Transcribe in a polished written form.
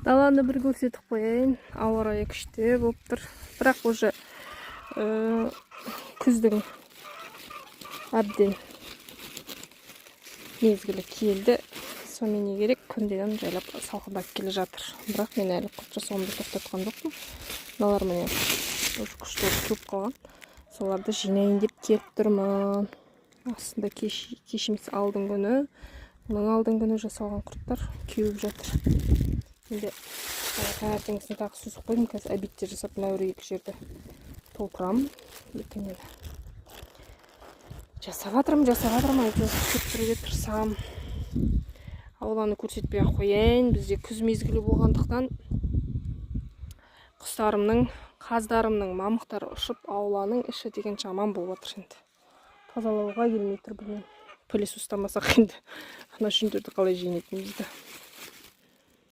Даланы бір көрсетіп қояйын. Ауа райы күшті болып тұр. Бірақ уже күздің әбден мезгілі келді. Сонымен не керек? Күнден жайлап салқындап келе жатыр. Бірақ мен әлі құт жасауымды тоқтатқан жоқпын. Мыналар міне уже күшті кеуіп қалған. Соларды жинайын деп келіп тұрмын. Астында кеш емес алдың күні. Оның алдың күні жасалған құрттар кеуіп жатыр. Енді таңертеңгісін тағы сүзіп қойдым. Қазір обедте жасап мына екі жерді толтырамын. Ертеңіне жасап жатырмын. Әйтеуір көтеруге тырысамын. Ауланы көрсетпей ақ қояйын. Бізде күз мезгілі болғандықтан құстарымның, қаздарымның мамықтары ұшып, ауланың іші деген жаман болып жатыр енді. Тазалауға келмей тұр, білмеймін. Пылес ұстамасақ енді ана жүндерді қалай жинайтынымызды.